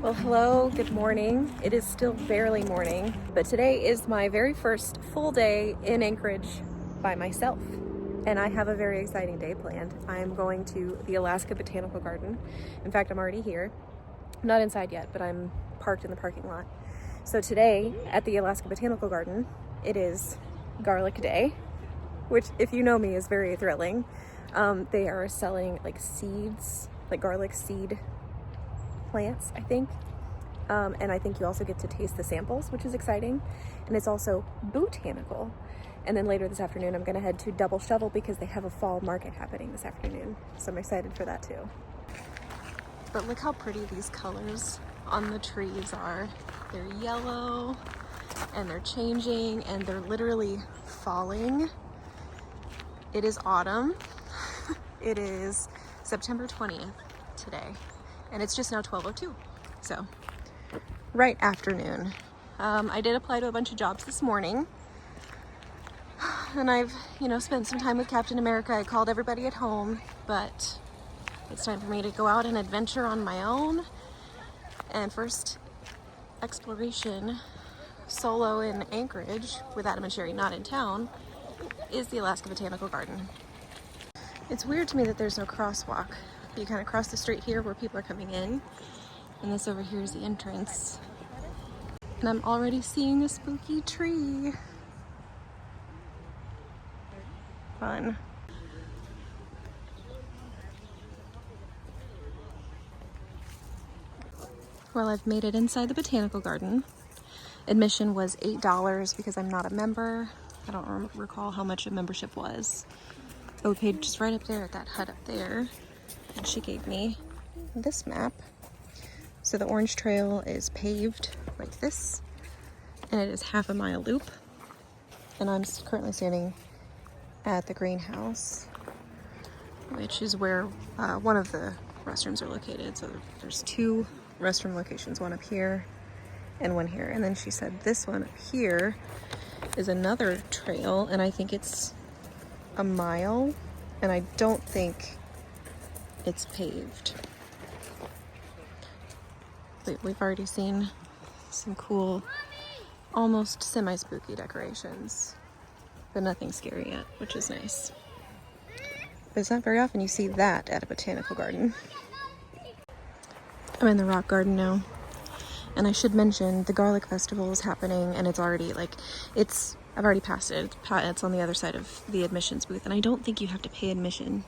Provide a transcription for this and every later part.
Well, hello, good morning. It is still barely morning, but today is my very first full day in Anchorage by myself. And I have a very exciting day planned. I'm going to the Alaska Botanical Garden. In fact, I'm already here. I'm not inside yet, but I'm parked in the parking lot. So today at the Alaska Botanical Garden, it is Garlic Day, which, if you know me, is very thrilling. They are selling like seeds, like garlic seed plants, I think. And I think you also get to taste the samples, which is exciting. And it's also Bootanical. And then later this afternoon, I'm gonna head to Double Shovel because they have a fall market happening this afternoon. So I'm excited for that too. But look how pretty these colors on the trees are. They're yellow and they're changing and they're literally falling. It is autumn. It is September 20th today. And it's just now 12:02, so right afternoon. I did apply to a bunch of jobs this morning, and I've, spent some time with Captain America. I called everybody at home, but it's time for me to go out and adventure on my own. And first exploration solo in Anchorage with Adam and Sherri, not in town, is the Alaska Botanical Garden. It's weird to me that there's no crosswalk. You kind of cross the street here where people are coming in, and this over here is the entrance. And I'm already seeing a spooky tree. Fun. Well, I've made it inside the Botanical Garden. Admission was $8 because I'm not a member. I don't recall how much a membership was. But we paid just right up there at that hut up there. And she gave me this map. So the orange trail is paved like this, and it is half a mile loop. And I'm currently standing at the greenhouse, which is where one of the restrooms are located. So there's two restroom locations, one up here and one here. And then she said this one up here is another trail, and I think it's a mile, and I don't think it's paved. We've already seen some cool, almost semi-spooky decorations, but nothing scary yet, which is nice. But it's not very often you see that at a botanical garden. I'm in the rock garden now, and I should mention the garlic festival is happening, and it's already I've already passed it. It's on the other side of the admissions booth, and I don't think you have to pay admission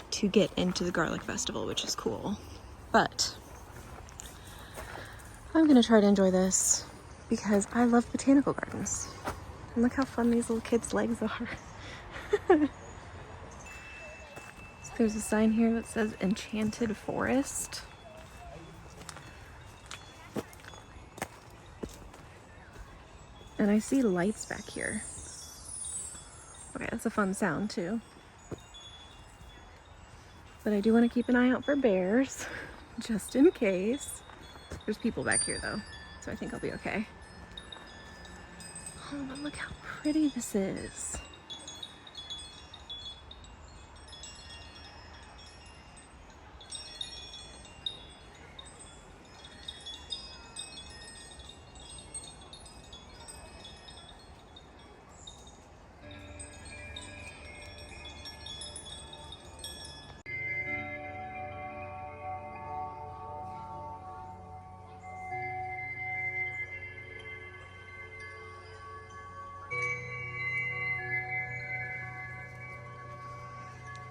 to get into the garlic festival, which is cool. But I'm gonna try to enjoy this because I love botanical gardens. And look how fun these little kids' legs are. So there's a sign here that says Enchanted Forest. And I see lights back here. Okay, that's a fun sound too. But I do want to keep an eye out for bears, just in case. There's people back here though, so I think I'll be okay. Oh, but look how pretty this is.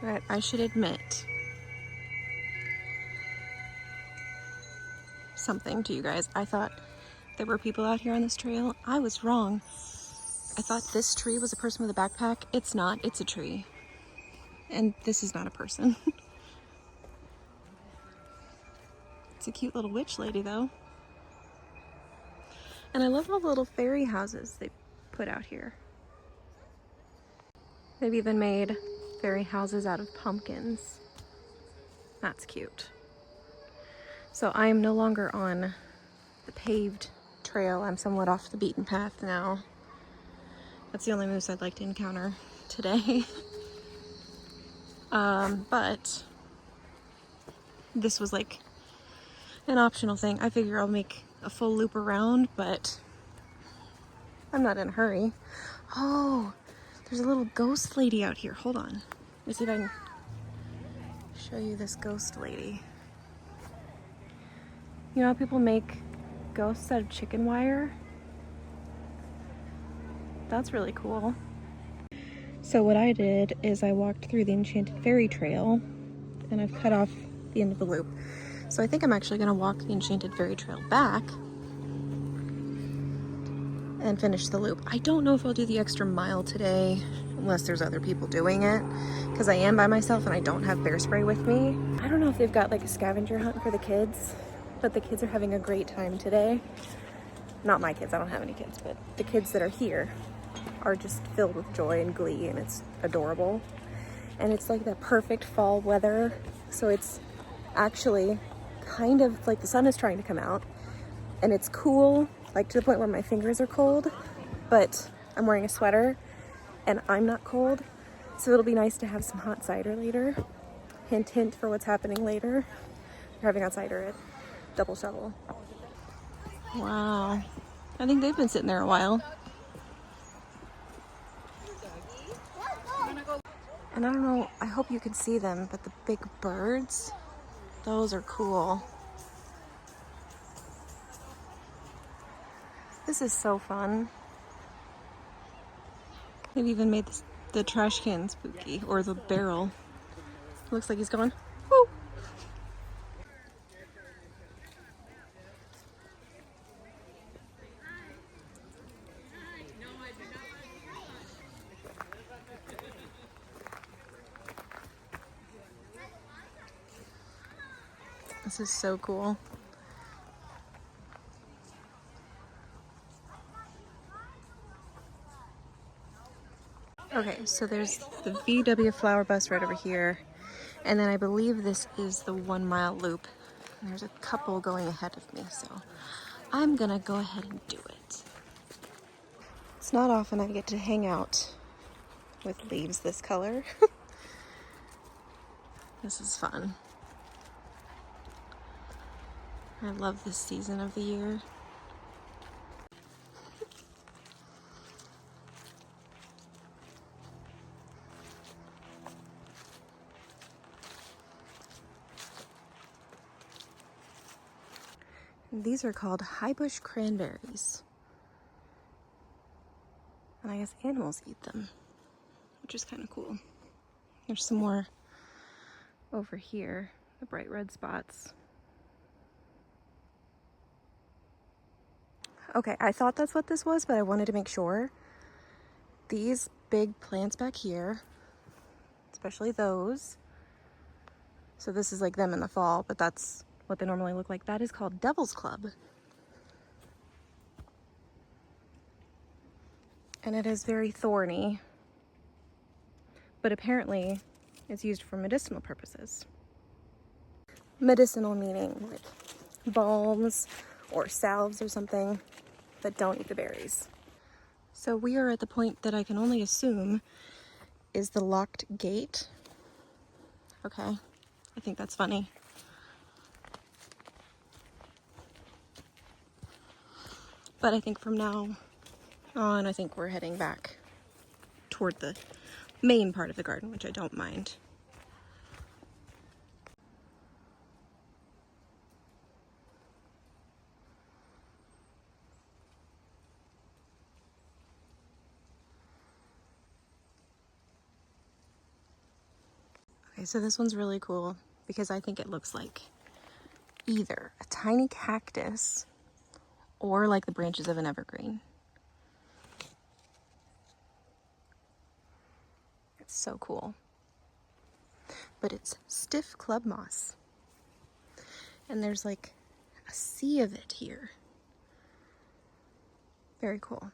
Right, I should admit something to you guys. I thought there were people out here on this trail. I was wrong. I thought this tree was a person with a backpack. It's not, it's a tree. And this is not a person. It's a cute little witch lady though. And I love all the little fairy houses they put out here. They've even made fairy houses out of pumpkins. That's cute. So I am no longer on the paved trail. I'm somewhat off the beaten path now. That's the only moose I'd like to encounter today. But this was like an optional thing. I figure I'll make a full loop around, but I'm not in a hurry. Oh, there's a little ghost lady out here. Hold on. Let me see if I can show you this ghost lady. You know how people make ghosts out of chicken wire? That's really cool. So what I did is I walked through the Enchanted Fairy Trail and I've cut off the end of the loop. So I think I'm actually gonna walk the Enchanted Fairy Trail back and finish the loop. I don't know if I'll do the extra mile today unless there's other people doing it, because I am by myself and I don't have bear spray with me. I don't know if they've got like a scavenger hunt for the kids, but the kids are having a great time today. Not my kids, I don't have any kids, but the kids that are here are just filled with joy and glee, and it's adorable. And it's like the perfect fall weather, so it's actually kind of like the sun is trying to come out and it's cool, like to the point where my fingers are cold, but I'm wearing a sweater and I'm not cold, so it'll be nice to have some hot cider later. Hint hint for what's happening later. We're having hot cider at Double Shovel. Wow, I think they've been sitting there a while. And I don't know, I hope you can see them, but the big birds, those are cool. This is so fun. They've even made the trash can spooky, or the barrel. Looks like he's gone. Woo! This is so cool. Okay, so there's the VW flower bus right over here, and then I believe this is the 1 mile loop. And there's a couple going ahead of me, so I'm gonna go ahead and do it. It's not often I get to hang out with leaves this color. This is fun. I love this season of the year. These are called high bush cranberries. And I guess animals eat them, which is kind of cool. There's some more over here, the bright red spots. Okay, I thought that's what this was, but I wanted to make sure. These big plants back here, especially those. So this is like them in the fall, but that's what they normally look like. That is called Devil's Club. And it is very thorny, but apparently it's used for medicinal purposes. Medicinal meaning like balms or salves or something, but don't eat the berries. So we are at the point that I can only assume is the locked gate. Okay, I think that's funny. But I think from now on, I think we're heading back toward the main part of the garden, which I don't mind. Okay, so this one's really cool because I think it looks like either a tiny cactus or like the branches of an evergreen. It's so cool. But it's stiff club moss. And there's like a sea of it here. Very cool.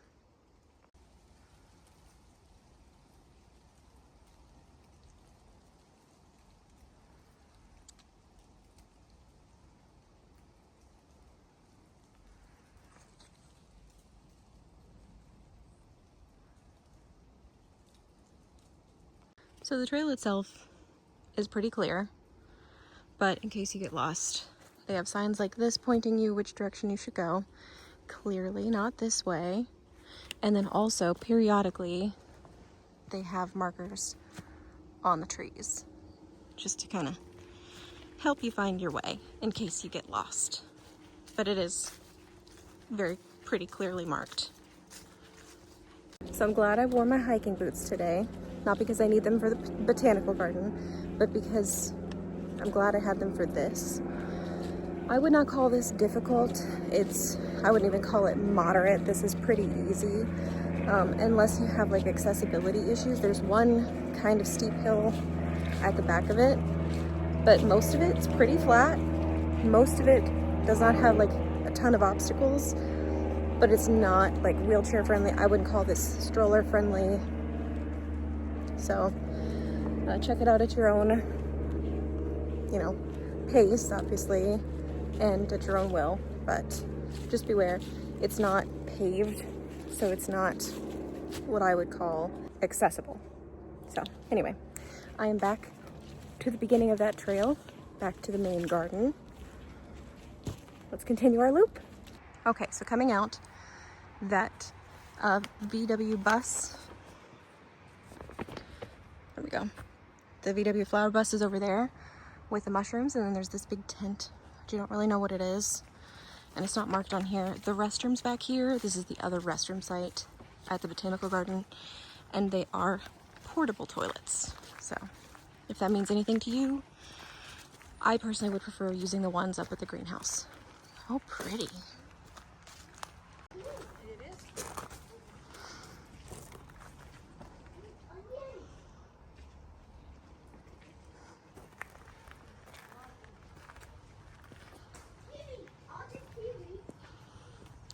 So the trail itself is pretty clear, but in case you get lost, They have signs like this pointing you which direction you should go. Clearly not this way. And then also periodically they have markers on the trees just to kind of help you find your way in case you get lost. But it is very pretty clearly marked. So I'm glad I wore my hiking boots today. Not because I need them for the botanical garden, but because I'm glad I had them for this. I would not call this difficult. I wouldn't even call it moderate. This is pretty easy, unless you have like accessibility issues. There's one kind of steep hill at the back of it, but most of it's pretty flat. Most of it does not have like a ton of obstacles, but it's not like wheelchair friendly. I wouldn't call this stroller friendly. So check it out at your own, pace, obviously, and at your own will, but just beware. It's not paved, so it's not what I would call accessible. So anyway, I am back to the beginning of that trail, back to the main garden. Let's continue our loop. Okay, so coming out, that VW bus, there we go. The VW flower bus is over there with the mushrooms, and then there's this big tent, which you don't really know what it is, and it's not marked on here. The restrooms back here, this is the other restroom site at the Botanical Garden, and they are portable toilets. So if that means anything to you, I personally would prefer using the ones up at the greenhouse. How pretty.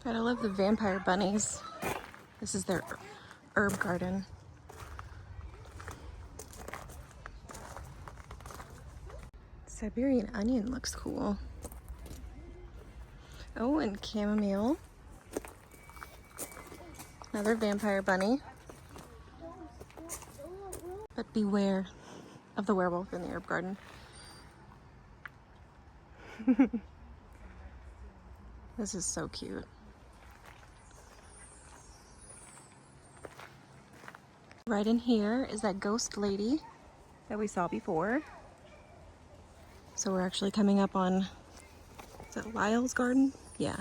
God, I love the vampire bunnies. This is their herb garden. Siberian onion looks cool. Oh, and chamomile. Another vampire bunny. But beware of the werewolf in the herb garden. This is so cute. Right in here is that ghost lady that we saw before. So we're actually coming up on, is that Lyle's garden? Yeah.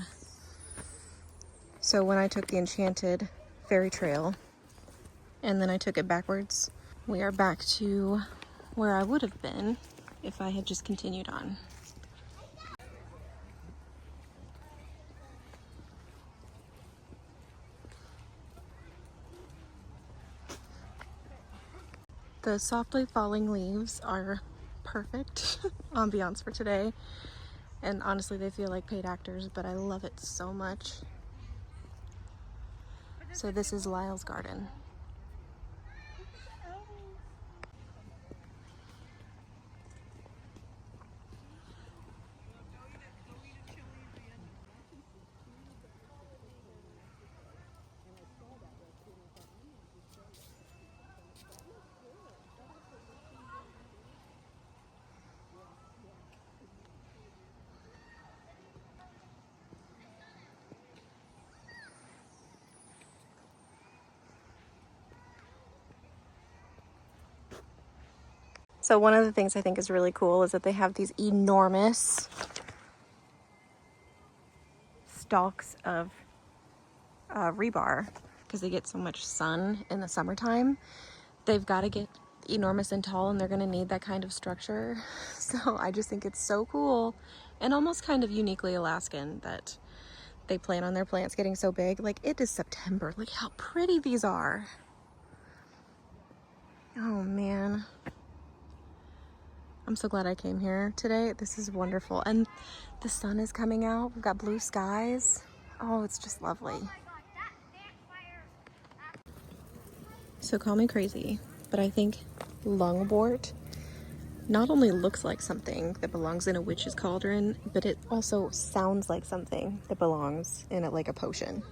So when I took the enchanted fairy trail and then I took it backwards, we are back to where I would have been if I had just continued on. The softly falling leaves are perfect ambiance for today. And honestly, they feel like paid actors, but I love it so much. So this is Lyle's garden. So one of the things I think is really cool is that they have these enormous stalks of rebar because they get so much sun in the summertime. They've got to get enormous and tall, and they're going to need that kind of structure. So I just think it's so cool and almost kind of uniquely Alaskan that they plan on their plants getting so big. Like, it is September. Look how pretty these are. Oh man. I'm so glad I came here today. This is wonderful. And the sun is coming out. We've got blue skies. Oh, it's just lovely. So call me crazy, but I think lungwort not only looks like something that belongs in a witch's cauldron, but it also sounds like something that belongs in like a potion.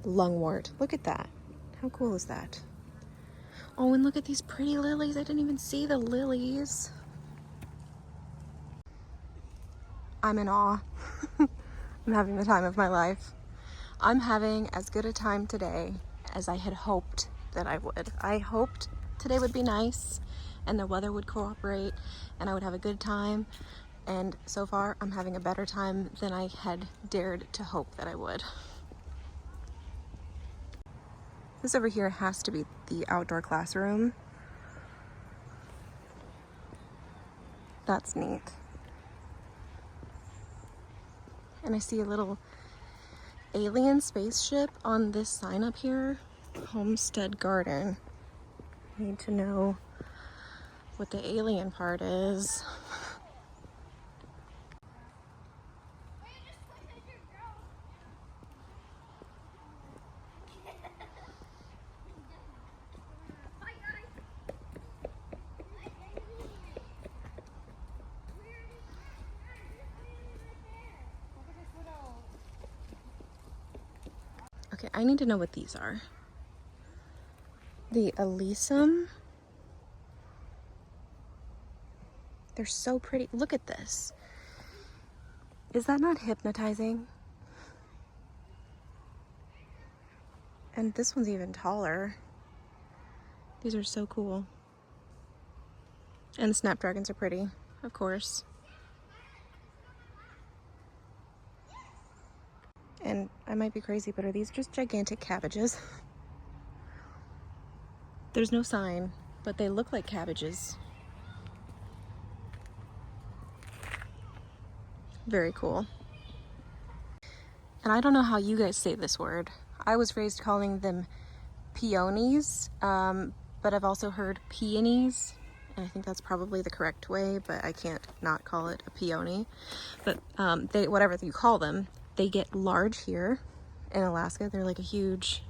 Lungwort. Look at that. How cool is that? Oh, and look at these pretty lilies. I didn't even see the lilies. I'm in awe. I'm having the time of my life. I'm having as good a time today as I had hoped that I would. I hoped today would be nice and the weather would cooperate and I would have a good time. And so far, I'm having a better time than I had dared to hope that I would. This over here has to be the outdoor classroom. That's neat. And I see a little alien spaceship on this sign up here. Homestead Garden. I need to know what the alien part is. Okay, I need to know what these are. The Elysium. They're so pretty. Look at this. Is that not hypnotizing? And this one's even taller. These are so cool. And the snapdragons are pretty, of course. And I might be crazy, but are these just gigantic cabbages? There's no sign, but they look like cabbages. Very cool. And I don't know how you guys say this word. I was raised calling them peonies, but I've also heard peonies, and I think that's probably the correct way, but I can't not call it a peony. But they, whatever you call them, they get large here in Alaska. They're like a huge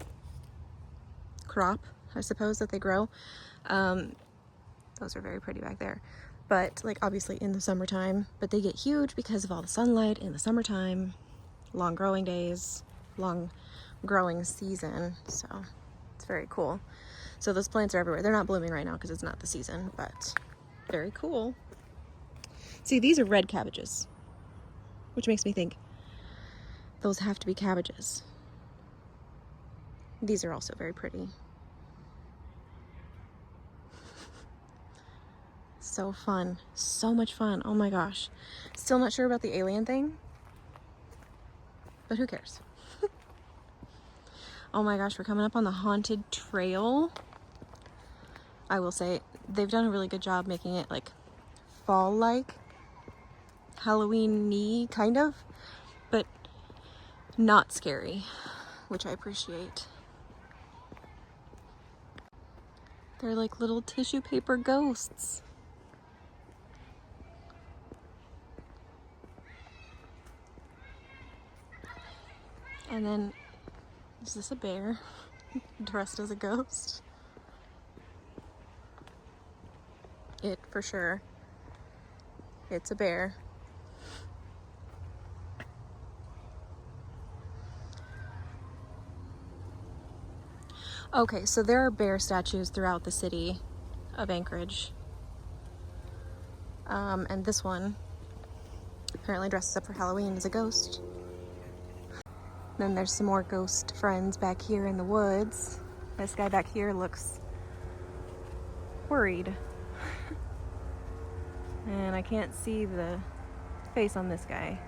crop, I suppose, that they grow. Those are very pretty back there. But like obviously in the summertime, but they get huge because of all the sunlight in the summertime, long growing days, long growing season. So it's very cool. So those plants are everywhere. They're not blooming right now because it's not the season, but very cool. See, these are red cabbages, which makes me think those have to be cabbages. These are also very pretty. So fun. So much fun. Oh my gosh. Still not sure about the alien thing, but who cares? Oh my gosh, we're coming up on the haunted trail. I will say they've done a really good job making it like fall-like, Halloween-y kind of, but not scary, which I appreciate. They're like little tissue paper ghosts. And then, is this a bear dressed as a ghost? It, for sure. It's a bear. Okay, so there are bear statues throughout the city of Anchorage. And this one apparently dresses up for Halloween as a ghost. Then there's some more ghost friends back here in the woods. This guy back here looks worried. And I can't see the face on this guy.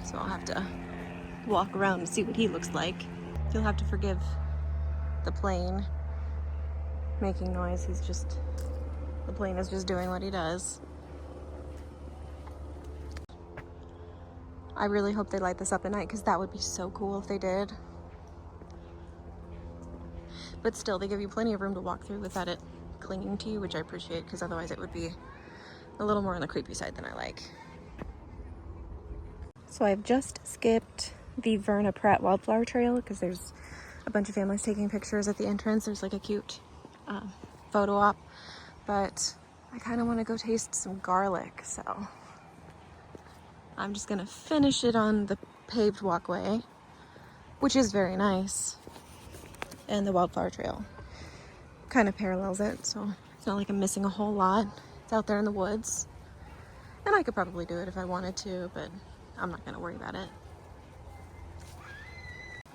So I'll have to walk around and see what he looks like. You'll have to forgive the plane making noise. The plane is just doing what he does. I really hope they light this up at night because that would be so cool if they did. But still, they give you plenty of room to walk through without it clinging to you, which I appreciate because otherwise it would be a little more on the creepy side than I like. So I've just skipped the Verna Pratt Wildflower Trail because there's a bunch of families taking pictures at the entrance. There's like a cute photo op, but I kind of want to go taste some garlic, so I'm just gonna finish it on the paved walkway, which is very nice, and the Wildflower Trail kind of parallels it, so it's not like I'm missing a whole lot. It's out there in the woods. And I could probably do it if I wanted to, but I'm not gonna worry about it.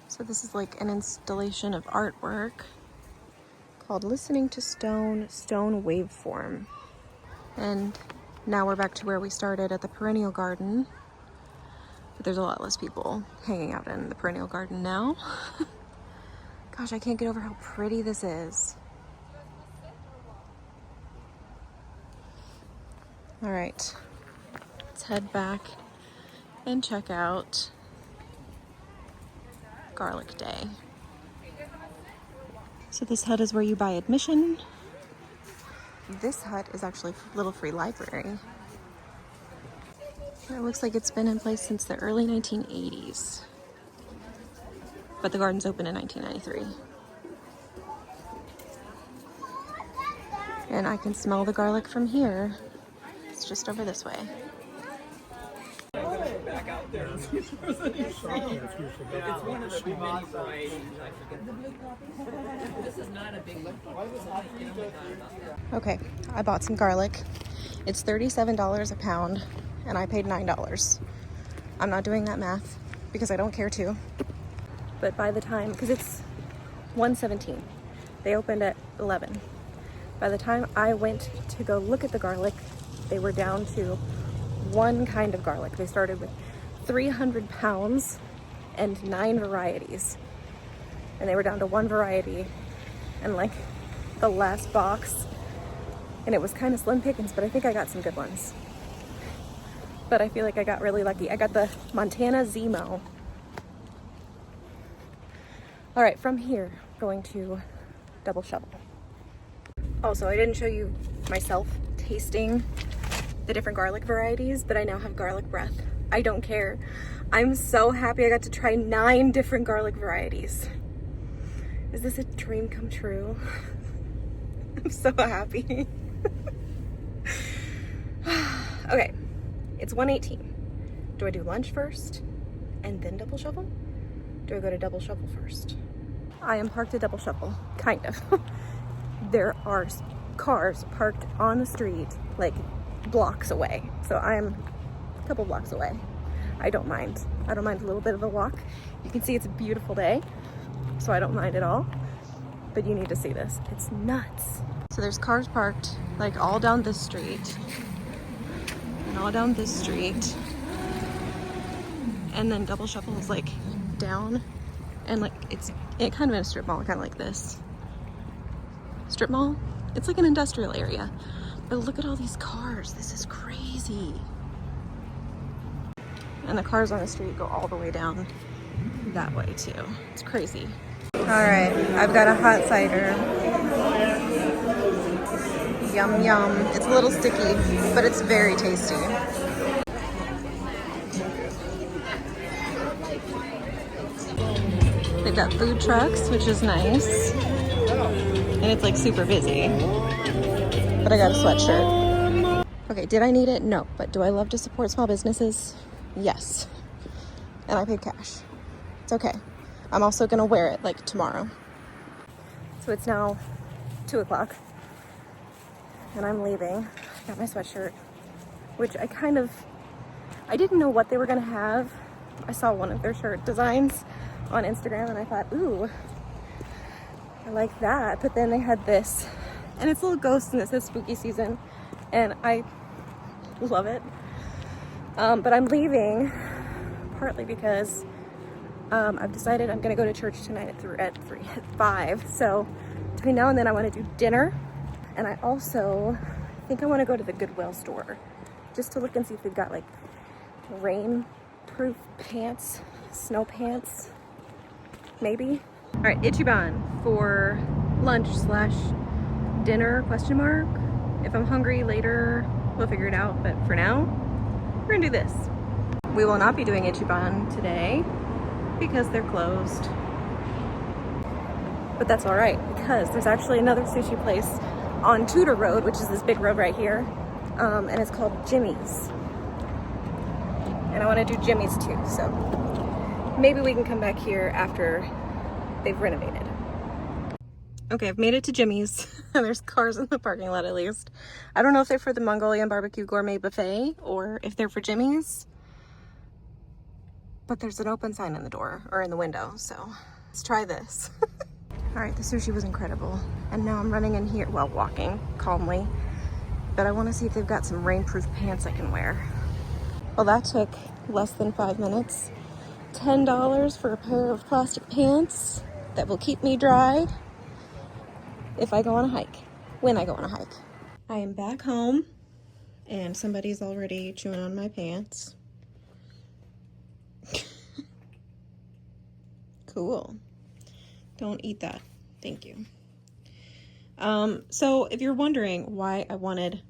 So this is like an installation of artwork called Listening to Stone Waveform. And now we're back to where we started at the perennial garden. But there's a lot less people hanging out in the perennial garden now. Gosh, I can't get over how pretty this is. All right, let's head back and check out Garlic Day. So this hut is where you buy admission. This hut is actually a little free library. It looks like it's been in place since the early 1980s. But the garden's opened in 1993. And I can smell the garlic from here. It's just over this way. Back out there. It's one of the many varieties. This is not a big one. Okay, I bought some garlic. It's $37 a pound, and I paid $9. I'm not doing that math because I don't care to. But by the time, because it's 1:17, they opened at 11. By the time I went to go look at the garlic, they were down to one kind of garlic. They started with 300 pounds and 9 varieties. And they were down to one variety and like the last box. And it was kind of slim pickings, but I think I got some good ones. But I feel like I got really lucky. I got the Montana Zemo. All right, from here, going to Double Shovel. Also, I didn't show you myself tasting the different garlic varieties, but I now have garlic breath. I don't care. I'm so happy I got to try 9 different garlic varieties. Is this a dream come true? I'm so happy. Okay, it's 1:18. Do I do lunch first and then Double Shovel? Do I go to Double Shovel first? I am parked at Double Shovel, kind of. There are cars parked on the street, like blocks away. So I'm a couple blocks away. I don't mind. I don't mind a little bit of a walk. You can see it's a beautiful day, so I don't mind at all. But you need to see this. It's nuts. So there's cars parked like all down this street and all down this street. And then Double Shovel is like down and like it's kind of in a strip mall, kind of like this. Strip mall? It's like an industrial area. But look at all these cars. This is crazy. And the cars on the street go all the way down that way too. It's crazy. All right, I've got a hot cider. Yum, yum. It's a little sticky, but it's very tasty. They've got food trucks, which is nice. And it's like super busy. But I got a sweatshirt. Okay, did I need it? No. But do I love to support small businesses? Yes. And I paid cash. It's okay. I'm also gonna wear it like tomorrow. So it's now 2 o'clock and I'm leaving. I got my sweatshirt, which I didn't know what they were gonna have. I saw one of their shirt designs on Instagram and I thought, ooh, I like that. But then they had this, and it's a little ghost and it says spooky season, and I love it. But I'm leaving partly because I've decided I'm gonna go to church tonight at 5. So between now and then I wanna do dinner. And I also think I wanna go to the Goodwill store just to look and see if they've got like rain-proof pants, snow pants, maybe. All right, Ichiban for lunch / dinner, question mark. If I'm hungry later, we'll figure it out. But for now, we're gonna do this. We will not be doing Ichiban today because they're closed. But that's all right, because there's actually another sushi place on Tudor Road, which is this big road right here, and it's called Jimmy's. And I want to do Jimmy's too, so maybe we can come back here after they've renovated. Okay, I've made it to Jimmy's. There's cars in the parking lot at least. I don't know if they're for the Mongolian Barbecue Gourmet Buffet or if they're for Jimmy's. But there's an open sign in the door, or in the window, so let's try this. All right, the sushi was incredible. And now I'm running in here, well, walking calmly. But I want to see if they've got some rainproof pants I can wear. Well, that took less than 5 minutes. $10 for a pair of plastic pants that will keep me dry if I go on a hike, when I go on a hike. I am back home and somebody's already chewing on my pants. Cool. Don't eat that. Thank you. So if you're wondering why I wanted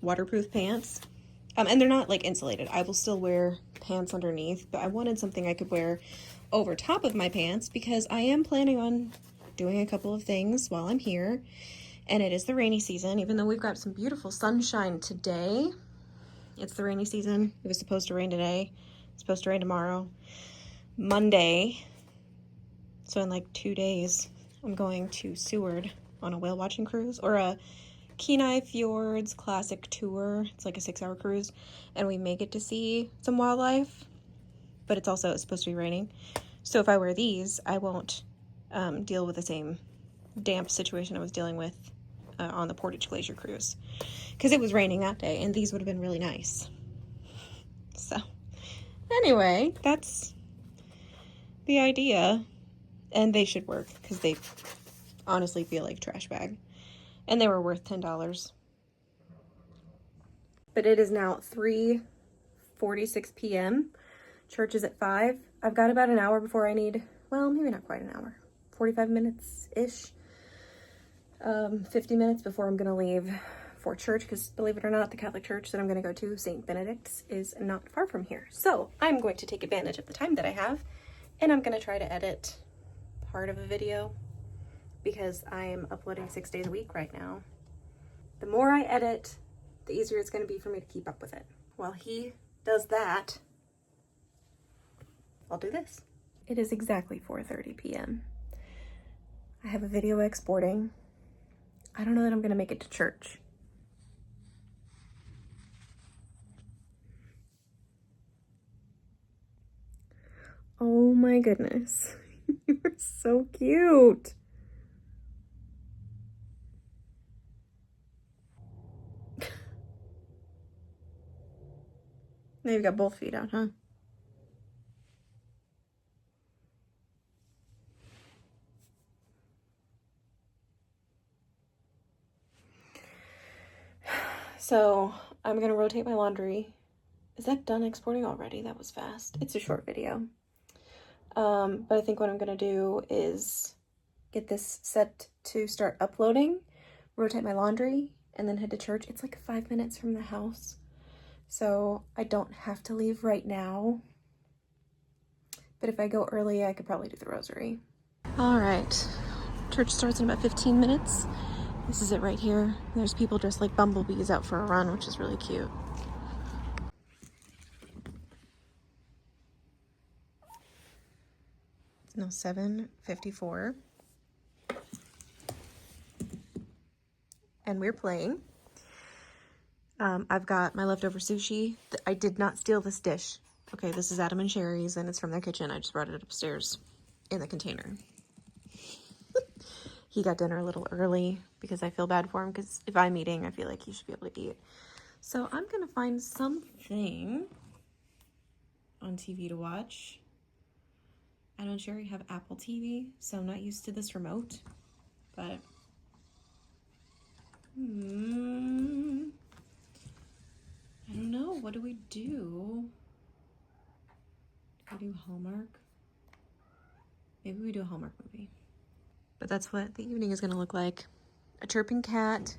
waterproof pants, and they're not like insulated, I will still wear pants underneath, but I wanted something I could wear over top of my pants because I am planning on doing a couple of things while I'm here, and it is the rainy season. Even though we've got some beautiful sunshine today, it's the rainy season. It was supposed to rain today. It's supposed to rain tomorrow. Monday, so in like 2 days, I'm going to Seward on a whale watching cruise, or a Kenai Fjords classic tour. It's like a 6-hour cruise, and we may get to see some wildlife, but it's supposed to be raining. So if I wear these, I won't deal with the same damp situation I was dealing with on the Portage Glacier cruise, because it was raining that day, and these would have been really nice. So anyway, that's the idea, and they should work because they honestly feel like a trash bag, and they were worth $10. But it is now 3:46 p.m. Church is at 5. I've got about an hour before I need, well, maybe not quite an hour, 45 minutes-ish, 50 minutes before I'm going to leave for church, because believe it or not, the Catholic church that I'm going to go to, St. Benedict's, is not far from here. So I'm going to take advantage of the time that I have, and I'm going to try to edit part of a video, because I am uploading 6 days a week right now. The more I edit, the easier it's going to be for me to keep up with it. While he does that, I'll do this. It is exactly 4:30 p.m. I have a video exporting. I don't know that I'm going to make it to church. Oh my goodness. You're so cute. Now you've got both feet out, huh? So I'm going to rotate my laundry. Is that done exporting already? That was fast. It's a short video. But I think what I'm going to do is get this set to start uploading, rotate my laundry, and then head to church. It's like 5 minutes from the house, so I don't have to leave right now. But if I go early, I could probably do the rosary. All right, church starts in about 15 minutes. This is it right here. There's people dressed like bumblebees out for a run, which is really cute. It's now 7:54. And we're playing. I've got my leftover sushi. I did not steal this dish. Okay, this is Adam and Sherri's, and it's from their kitchen. I just brought it upstairs in the container. He got dinner a little early because I feel bad for him, because if I'm eating, I feel like he should be able to eat. So I'm going to find something on TV to watch. Adam and Sherri have Apple TV, so I'm not used to this remote, but I don't know. What do we do? Do we do Hallmark? Maybe we do a Hallmark movie. But that's what the evening is going to look like. A chirping cat,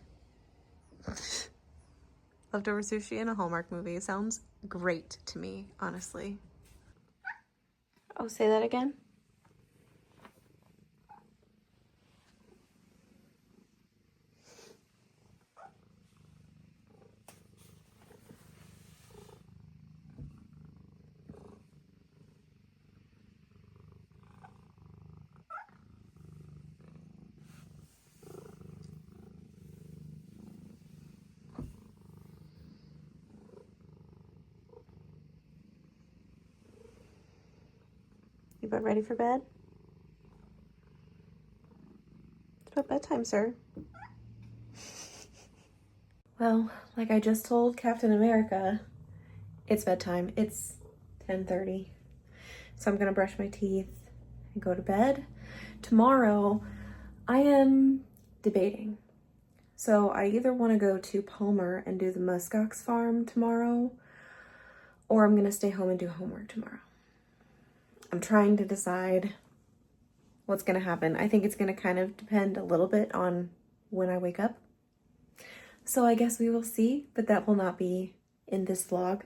leftover sushi, and a Hallmark movie. It sounds great to me, honestly. Oh, say that again? about ready for bed? It's about bedtime, sir. Well, like I just told Captain America, it's bedtime. It's 10:30. So I'm gonna brush my teeth and go to bed. Tomorrow, I am debating. So I either want to go to Palmer and do the muskox farm tomorrow, or I'm gonna stay home and do homework tomorrow. I'm trying to decide what's gonna happen. I think it's gonna kind of depend a little bit on when I wake up. So I guess we will see, but that will not be in this vlog.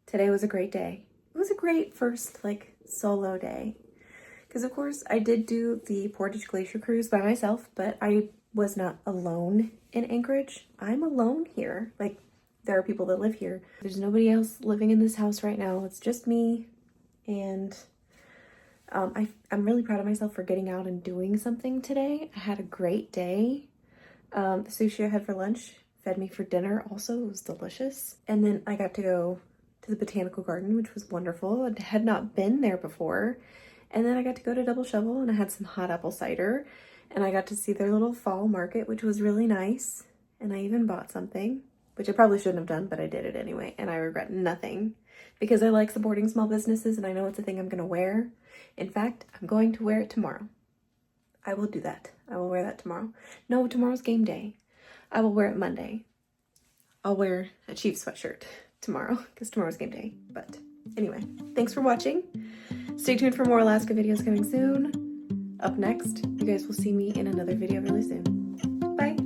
Today was a great day. It was a great first solo day. Because of course I did do the Portage Glacier cruise by myself, but I was not alone in Anchorage. I'm alone here. There are people that live here. There's nobody else living in this house right now. It's just me. And I'm really proud of myself for getting out and doing something today. I had a great day. The sushi I had for lunch fed me for dinner also. It was delicious. And then I got to go to the Botanical Garden, which was wonderful. I had not been there before. And then I got to go to Double Shovel and I had some hot apple cider. And I got to see their little fall market, which was really nice. And I even bought something, which I probably shouldn't have done, but I did it anyway. And I regret nothing because I like supporting small businesses and I know it's a thing I'm going to wear. In fact, I'm going to wear it tomorrow. I will do that. I will wear that tomorrow. No, tomorrow's game day. I will wear it Monday. I'll wear a Chiefs sweatshirt tomorrow because tomorrow's game day. But anyway, thanks for watching. Stay tuned for more Alaska videos coming soon. Up next, you guys will see me in another video really soon. Bye.